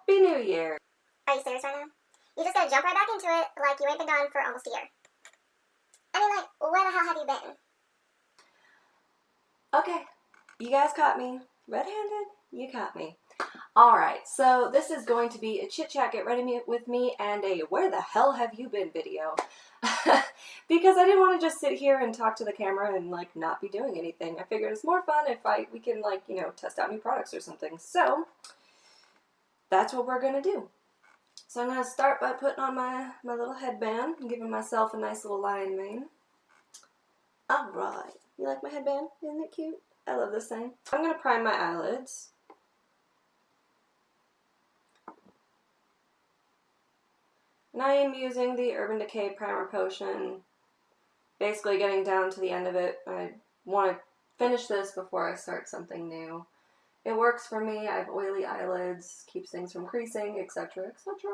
Happy New Year! Are you serious right now? You just gotta jump right back into it like you ain't been gone for almost a year. I mean, like, where the hell have you been? Okay, you guys caught me. Red-handed, you caught me. Alright, so this is going to be a chit-chat, get ready with me, and a where the hell have you been video. Because I didn't want to just sit here and talk to the camera and, like, not be doing anything. I figured it's more fun if we can, like, you know, test out new products or something. So, that's what we're going to do. So I'm going to start by putting on my little headband and giving myself a nice little lion mane. Alright, you like my headband? Isn't it cute? I love this thing. I'm going to prime my eyelids. And I am using the Urban Decay Primer Potion. Basically getting down to the end of it. I want to finish this before I start something new. It works for me. I have oily eyelids, keeps things from creasing, etc., etc.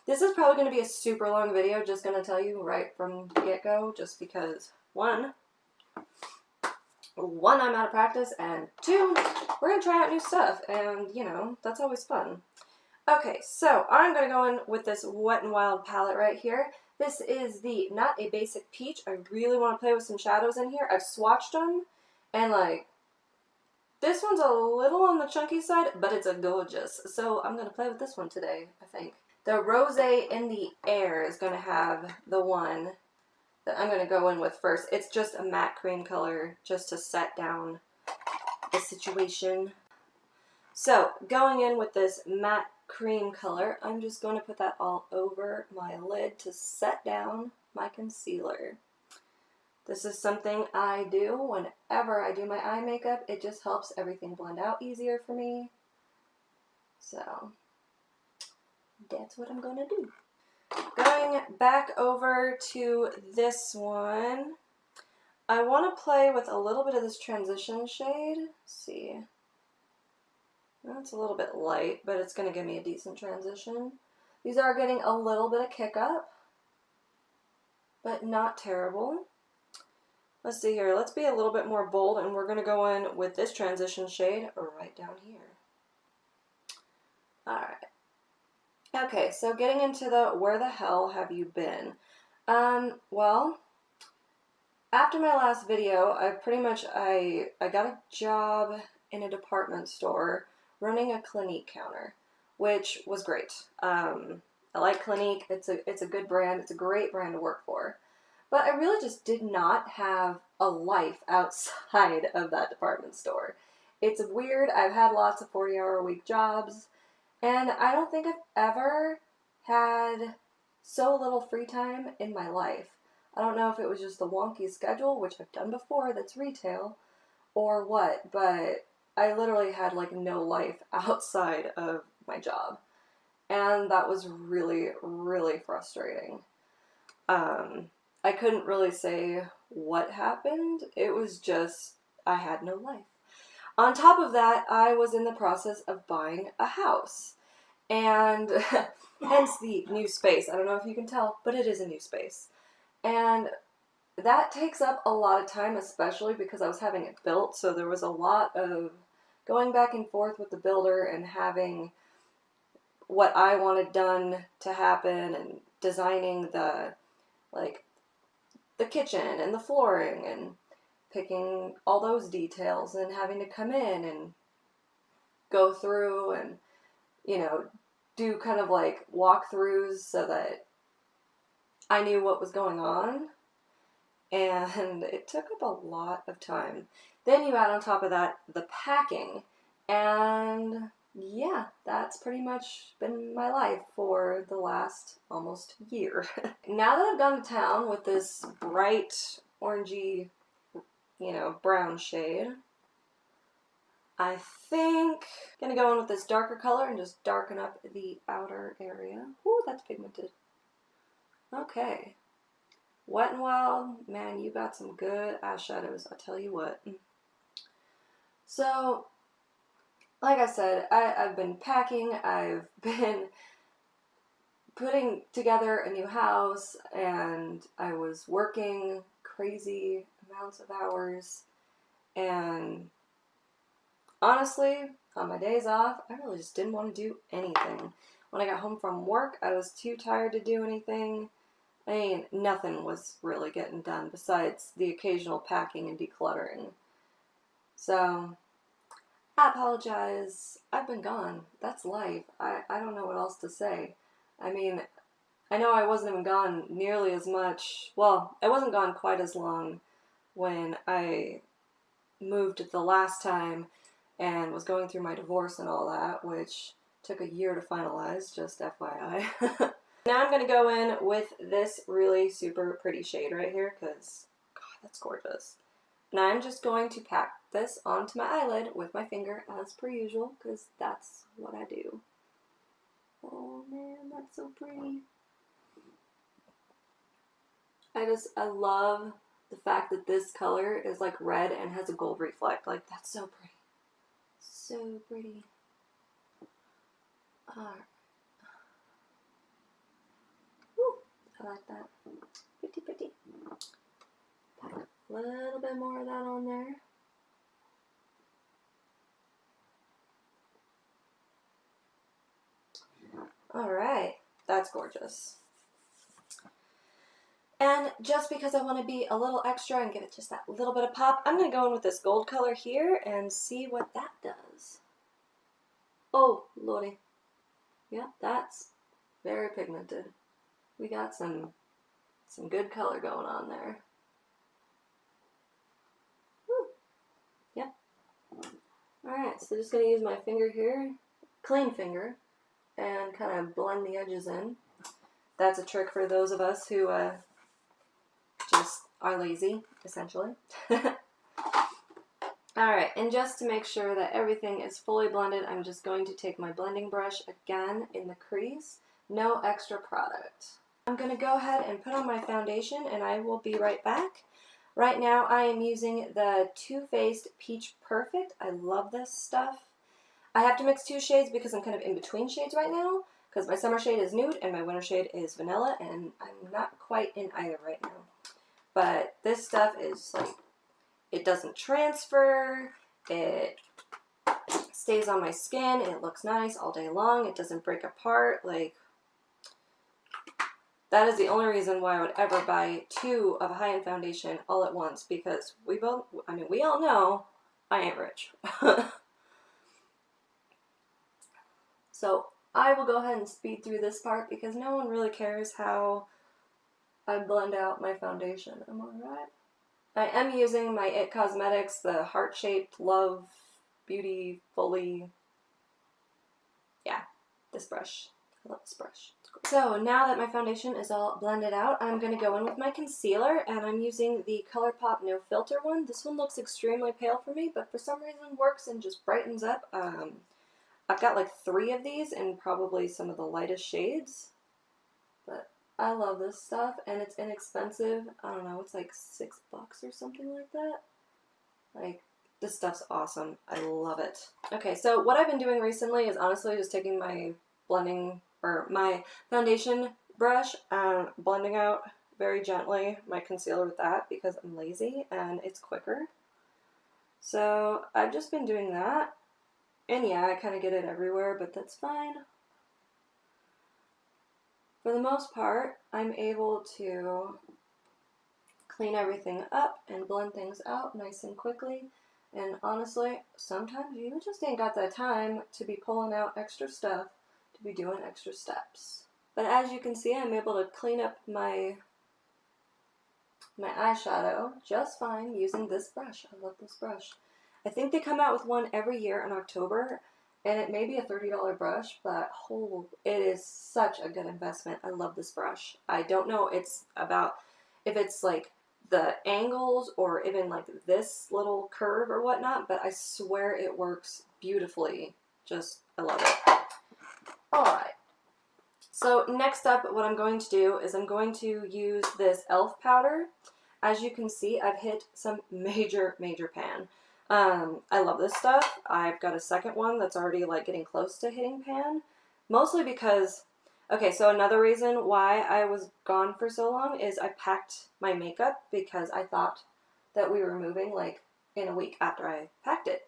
This is probably going to be a super long video, just going to tell you right from the get-go, just because, one, I'm out of practice, and two, we're going to try out new stuff, and, you know, that's always fun. Okay, so I'm going to go in with this Wet n Wild palette right here. This is the Not a Basic Peach. I really want to play with some shadows in here. I've swatched them, and, like, this one's a little on the chunky side, but it's a gorgeous. So I'm going to play with this one today, I think. The Rosé in the Air is going to have the one that I'm going to go in with first. It's just a matte cream color just to set down the situation. So going in with this matte cream color, I'm just going to put that all over my lid to set down my concealer. This is something I do whenever I do my eye makeup. It just helps everything blend out easier for me. So that's what I'm going to do. Going back over to this one, I want to play with a little bit of this transition shade. Let's see. That's a little bit light, but it's going to give me a decent transition. These are getting a little bit of kick up, but not terrible. Let's see here. Let's be a little bit more bold, and we're going to go in with this transition shade right down here. Alright. Okay, so getting into the where the hell have you been? Well, after my last video, I got a job in a department store running a Clinique counter, which was great. I like Clinique. It's a good brand. It's a great brand to work for. But I really just did not have a life outside of that department store. It's weird. I've had lots of 40-hour-a-week jobs, and I don't think I've ever had so little free time in my life. I don't know if it was just the wonky schedule, which I've done before, that's retail, or what, but I literally had like no life outside of my job. And that was really, really frustrating. I couldn't really say what happened. It was just, I had no life. On top of that, I was in the process of buying a house. And hence the new space. I don't know if you can tell, but it is a new space. And that takes up a lot of time, especially because I was having it built. So there was a lot of going back and forth with the builder and having what I wanted done to happen and designing the kitchen and the flooring and picking all those details and having to come in and go through and, you know, do kind of like walkthroughs so that I knew what was going on. And it took up a lot of time. Then you add on top of that the packing, and yeah, that's pretty much been my life for the last almost year. Now that I've gone to town with this bright orangey, you know, brown shade, I think I'm gonna go in with this darker color and just darken up the outer area. Ooh, that's pigmented. Okay. Wet n Wild, man, you got some good eyeshadows, I'll tell you what. So, like I said, I've been packing, I've been putting together a new house, and I was working crazy amounts of hours, and honestly, On my days off, I really just didn't want to do anything. When I got home from work, I was too tired to do anything. I mean, nothing was really getting done besides the occasional packing and decluttering. So, I apologize. I've been gone. That's life. I don't know what else to say. I mean, I know I wasn't even gone nearly as much. Well, I wasn't gone quite as long when I moved the last time and was going through my divorce and all that, which took a year to finalize, just FYI. Now I'm going to go in with this really super pretty shade right here, because, God, that's gorgeous. And I'm just going to pack this onto my eyelid with my finger, as per usual, because that's what I do. Oh man, that's so pretty. I love the fact that this color is like red and has a gold reflect. Like, that's so pretty. So pretty. Alright. Woo, I like that. Pretty, pretty. Pack a little bit more of that on there. Alright, that's gorgeous. And just because I want to be a little extra and give it just that little bit of pop, I'm going to go in with this gold color here and see what that does. Oh, lordy. Yeah, that's very pigmented. We got some good color going on there. Woo. Yep. Alright, so just going to use my finger here, clean finger, and kind of blend the edges in. That's a trick for those of us who just are lazy, essentially. Alright, and just to make sure that everything is fully blended, I'm just going to take my blending brush again in the crease. No extra product. I'm going to go ahead and put on my foundation, and I will be right back. Right now I am using the Too Faced Peach Perfect. I love this stuff. I have to mix two shades because I'm kind of in between shades right now, because my summer shade is nude and my winter shade is vanilla, and I'm not quite in either right now. But this stuff is like, it doesn't transfer, it stays on my skin, it looks nice all day long, it doesn't break apart. Like, that is the only reason why I would ever buy two of a high-end foundation all at once, because we all know I ain't rich. So I will go ahead and speed through this part because no one really cares how I blend out my foundation. Am I right? I am using my IT Cosmetics, the heart-shaped Love Beauty Fully. Yeah, this brush. I love this brush. So now that my foundation is all blended out, I'm going to go in with my concealer, and I'm using the ColourPop No Filter one. This one looks extremely pale for me, but for some reason works and just brightens up. I've got like 3 of these in probably some of the lightest shades, but I love this stuff, and it's inexpensive. I don't know, it's like $6 or something like that. Like, this stuff's awesome. I love it. Okay, so what I've been doing recently is honestly just taking my blending, or my foundation brush, and blending out very gently my concealer with that because I'm lazy and it's quicker. So I've just been doing that. And yeah, I kind of get it everywhere, but that's fine. For the most part, I'm able to clean everything up and blend things out nice and quickly. And honestly, sometimes you just ain't got that time to be pulling out extra stuff, to be doing extra steps. But as you can see, I'm able to clean up my eyeshadow just fine using this brush. I love this brush. I think they come out with one every year in October, and it may be a $30 brush, but it is such a good investment. I love this brush. I don't know if it's like the angles or even like this little curve or whatnot, but I swear it works beautifully. I love it. Alright. So next up, what I'm going to do is I'm going to use this e.l.f. powder. As you can see, I've hit some major pan. I love this stuff. I've got a second one that's already like getting close to hitting pan. Mostly because, okay, so another reason why I was gone for so long is I packed my makeup because I thought that we were moving like in a week after I packed it.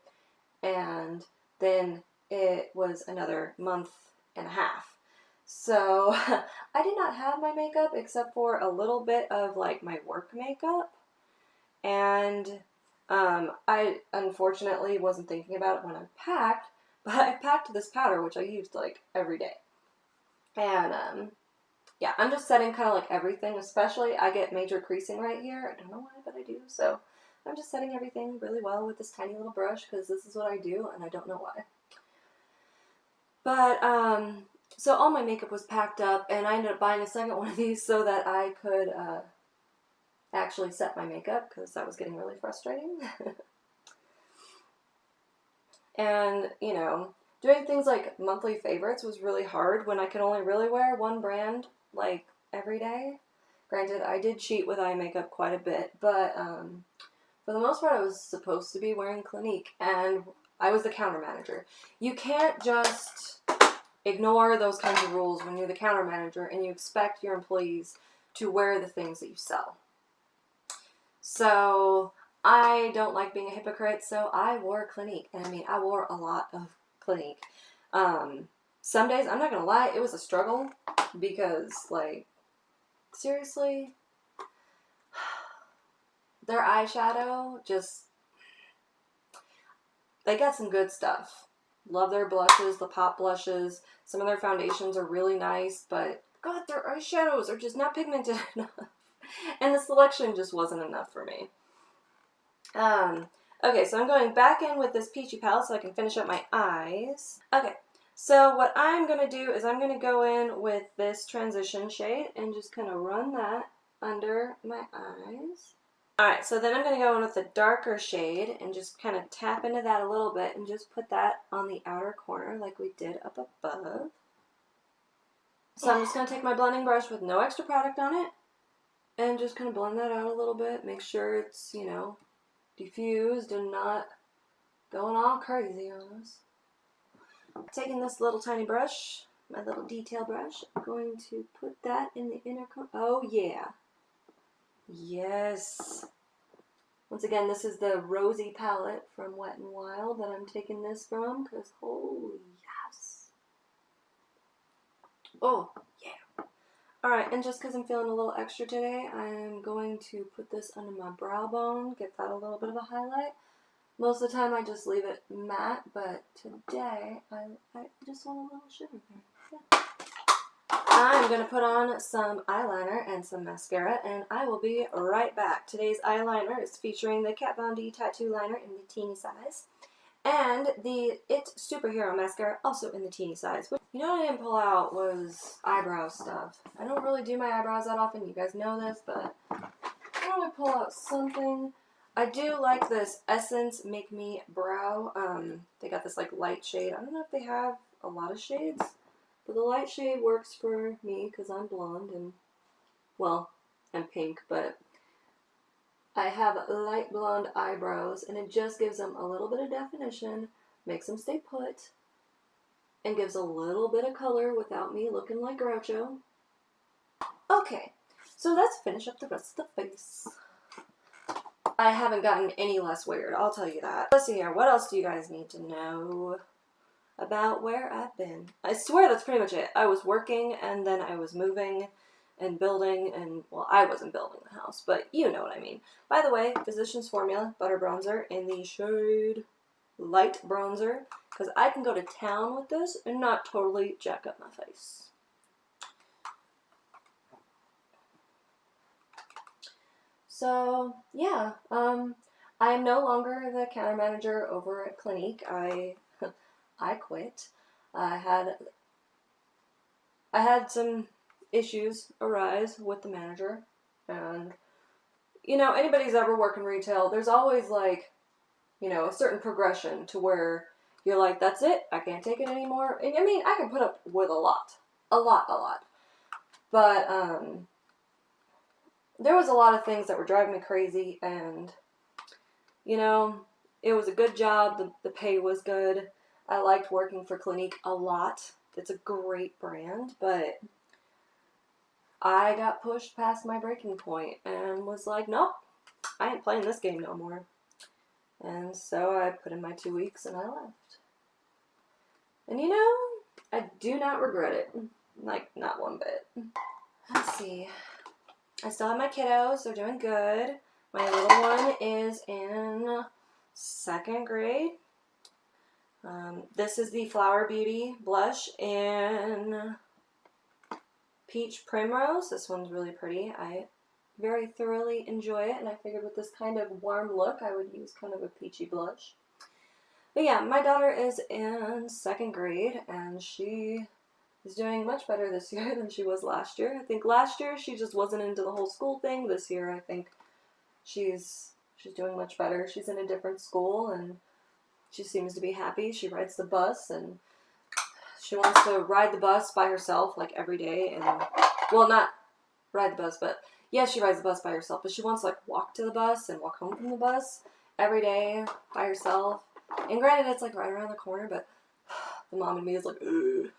And then it was another month and a half. So I did not have my makeup except for a little bit of like my work makeup. And I unfortunately wasn't thinking about it when I packed, but I packed this powder, which I used like every day. And yeah, I'm just setting kind of like everything, especially I get major creasing right here. I don't know why, but I do. So I'm just setting everything really well with this tiny little brush because this is what I do and I don't know why. But so all my makeup was packed up and I ended up buying a second one of these so that I could actually set my makeup because that was getting really frustrating. And, you know, doing things like monthly favorites was really hard when I could only really wear one brand, like, every day. Granted, I did cheat with eye makeup quite a bit, but for the most part, I was supposed to be wearing Clinique, and I was the counter manager. You can't just ignore those kinds of rules when you're the counter manager and you expect your employees to wear the things that you sell. So I don't like being a hypocrite, so I wore Clinique. And I mean, I wore a lot of Clinique. Some days, I'm not going to lie, it was a struggle because, like, seriously, their eyeshadow just, they got some good stuff. Love their blushes, the pop blushes. Some of their foundations are really nice, but God, their eyeshadows are just not pigmented enough. And the selection just wasn't enough for me. Okay, so I'm going back in with this peachy palette so I can finish up my eyes. Okay, so what I'm going to do is I'm going to go in with this transition shade and just kind of run that under my eyes. Alright, so then I'm going to go in with the darker shade and just kind of tap into that a little bit and just put that on the outer corner like we did up above. So I'm just going to take my blending brush with no extra product on it and just kind of blend that out a little bit. Make sure it's, you know, diffused and not going all crazy on us. Taking this little tiny brush, my little detail brush, I'm going to put that in the inner corner. Oh yeah. Yes. Once again, this is the Rosy Palette from Wet n Wild that I'm taking this from, because holy yes. Oh, yeah. Alright, and just because I'm feeling a little extra today, I'm going to put this under my brow bone, get that a little bit of a highlight. Most of the time I just leave it matte, but today I just want a little shimmer there. Yeah. I'm going to put on some eyeliner and some mascara, and I will be right back. Today's eyeliner is featuring the Kat Von D Tattoo Liner in the teeny size, and the It Superhero Mascara also in the teeny size. You know what I didn't pull out was eyebrow stuff. I don't really do my eyebrows that often, you guys know this, but I want to pull out something. I do like this Essence Make Me Brow. They got this like light shade. I don't know if they have a lot of shades, but the light shade works for me because I'm blonde and, well, I'm pink, but I have light blonde eyebrows and it just gives them a little bit of definition, makes them stay put, and gives a little bit of color without me looking like Groucho. Okay, so let's finish up the rest of the face. I haven't gotten any less weird, I'll tell you that. Let's see here, what else do you guys need to know about where I've been? I swear that's pretty much it. I was working, and then I was moving and building, and, well, I wasn't building the house, but you know what I mean. By the way, Physicians Formula Butter Bronzer in the shade Light Bronzer, because I can go to town with this and not totally jack up my face. So, yeah, I am no longer the counter manager over at Clinique. I quit. I had some issues arise with the manager, and, you know, anybody who's ever worked in retail, there's always, like, you know, a certain progression to where you're like, that's it, I can't take it anymore. And, I mean, I can put up with a lot. But, there was a lot of things that were driving me crazy, and, you know, it was a good job, the pay was good, I liked working for Clinique a lot, it's a great brand, but I got pushed past my breaking point, and was like, nope, I ain't playing this game no more, and so I put in my 2 weeks, and I left. And you know, I do not regret it. Like, not one bit. Let's see. I still have my kiddos. They're doing good. My little one is in 2nd grade. This is the Flower Beauty blush in Peach Primrose. This one's really pretty. I very thoroughly enjoy it, and I figured with this kind of warm look, I would use kind of a peachy blush. But yeah, my daughter is in 2nd grade, and she is doing much better this year than she was last year. I think last year she just wasn't into the whole school thing. This year I think she's doing much better. She's in a different school, and she seems to be happy. She rides the bus, and she wants to ride the bus by herself like every day. And well, not ride the bus, but yeah, she rides the bus by herself, but she wants to like walk to the bus and walk home from the bus every day by herself. And granted, it's like right around the corner, but the mom in me is like, ugh.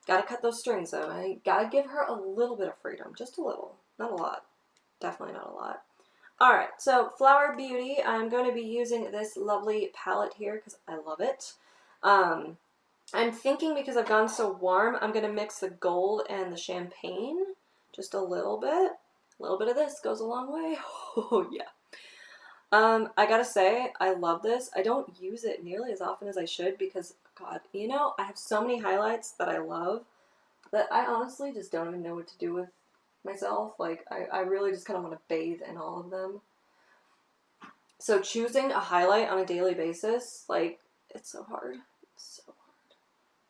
Gotta cut those strings though. I gotta give her a little bit of freedom, just a little, not a lot. Definitely not a lot. Alright, so Flower Beauty, I'm going to be using this lovely palette here because I love it. I'm thinking because I've gone so warm, I'm going to mix the gold and the champagne just a little bit. A little bit of this goes a long way. Oh yeah. I gotta say, I love this. I don't use it nearly as often as I should because, God, you know, I have so many highlights that I love that I honestly just don't even know what to do with myself. Like, I really just kind of want to bathe in all of them. So choosing a highlight on a daily basis, like, it's so hard. It's so hard.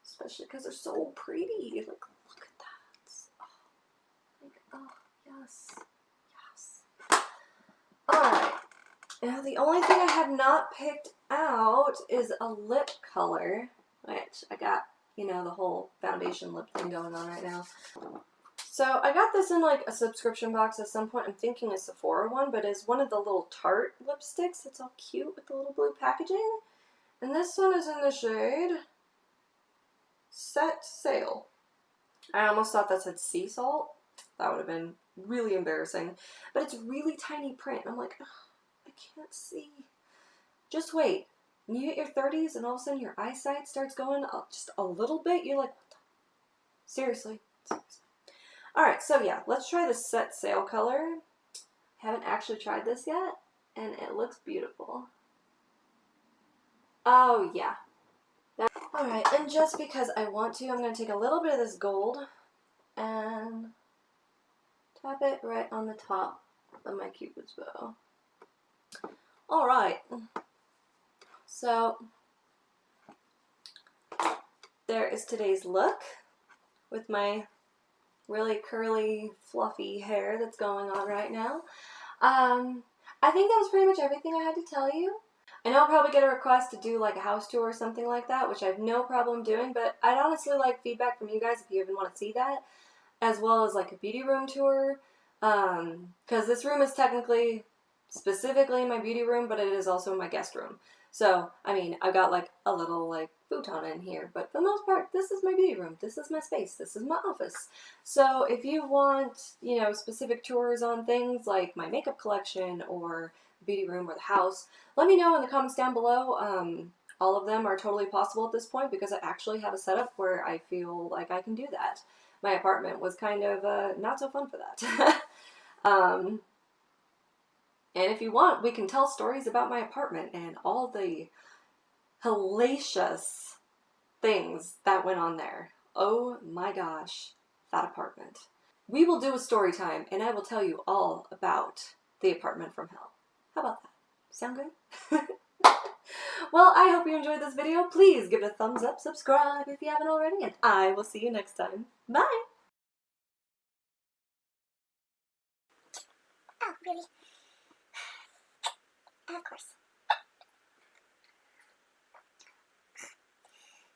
Especially because they're so pretty. Like, look at that. Oh, like, oh, yes. Yes. Alright. Now, the only thing I have not picked out is a lip color, which I got, you know, the whole foundation lip thing going on right now. So I got this in like a subscription box at some point. I'm thinking a Sephora one, but it's one of the little Tarte lipsticks. It's all cute with the little blue packaging. And this one is in the shade Set Sail. I almost thought that said sea salt. That would have been really embarrassing. But it's really tiny print. I'm like, ugh, I can't see. Just wait. When you hit your 30s and all of a sudden your eyesight starts going up just a little bit, you're like, what the? Seriously? Alright, so yeah, let's try the Set Sail color. Haven't actually tried this yet, and it looks beautiful. Oh, yeah. Alright, and just because I want to, I'm going to take a little bit of this gold and tap it right on the top of my Cupid's bow. Alright. So, there is today's look with my really curly, fluffy hair that's going on right now. I think that was pretty much everything I had to tell you. I know I'll probably get a request to do like a house tour or something like that, which I have no problem doing, but I'd honestly like feedback from you guys if you even want to see that, as well as like a beauty room tour, because this room is technically, specifically my beauty room, but it is also my guest room. So, I mean, I've got like a little like futon in here, but for the most part, this is my beauty room. This is my space. This is my office. So if you want, you know, specific tours on things like my makeup collection or the beauty room or the house, let me know in the comments down below. All of them are totally possible at this point because I actually have a setup where I feel like I can do that. My apartment was kind of not so fun for that. And if you want, we can tell stories about my apartment and all the hellacious things that went on there. Oh my gosh, that apartment. We will do a story time and I will tell you all about the apartment from hell. How about that? Sound good? Well, I hope you enjoyed this video. Please give it a thumbs up, subscribe if you haven't already, and I will see you next time. Bye! Oh, really? Of course.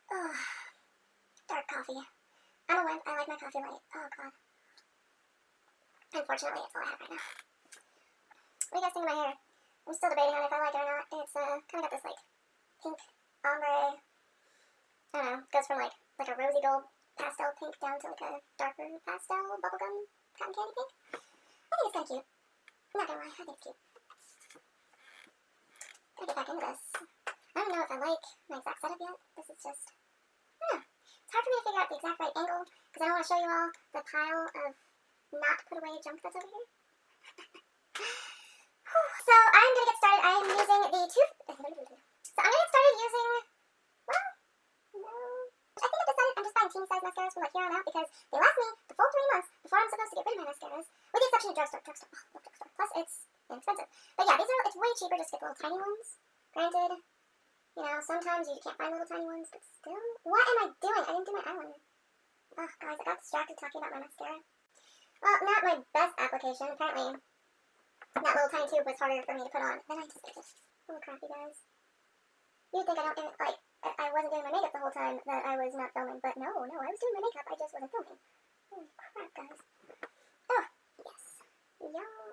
Oh, dark coffee. I'm a wimp. I like my coffee light. Oh, God. Unfortunately, it's all I have right now. What do you guys think of my hair? I'm still debating on if I like it or not. It's kind of got this, like, pink ombre. I don't know. Goes from, like a rosy gold pastel pink down to, like, a darker pastel bubblegum cotton candy pink. I think it's kind of cute. I'm not gonna lie. I think it's cute. Gotta get back into this. I don't know if I like my exact setup yet. This is just It's hard for me to figure out the exact right angle because I don't want to show you all the pile of not put away junk that's over here. So I'm gonna get started. I am using the tooth. So I'm gonna get started using. Well, no. I think I've decided I'm just buying teeny size mascaras from like here on out because they last me the full 3 months before I'm supposed to get rid of my mascaras, with the exception of drugstore. Drugstore. Oh, love drugstore. Plus it's inexpensive. But yeah, it's way cheaper just to get the little tiny ones. Granted, you know, sometimes you can't find little tiny ones, but still. What am I doing? I didn't do my eyeliner. Oh, guys, I got distracted talking about my mascara. Well, not my best application. Apparently, that little tiny tube was harder for me to put on than I anticipated. Oh, crap, you guys. You would think I don't, like, I wasn't doing my makeup the whole time that I was not filming, but no, I was doing my makeup, I just wasn't filming. Holy crap, guys. Oh, yes. Y'all.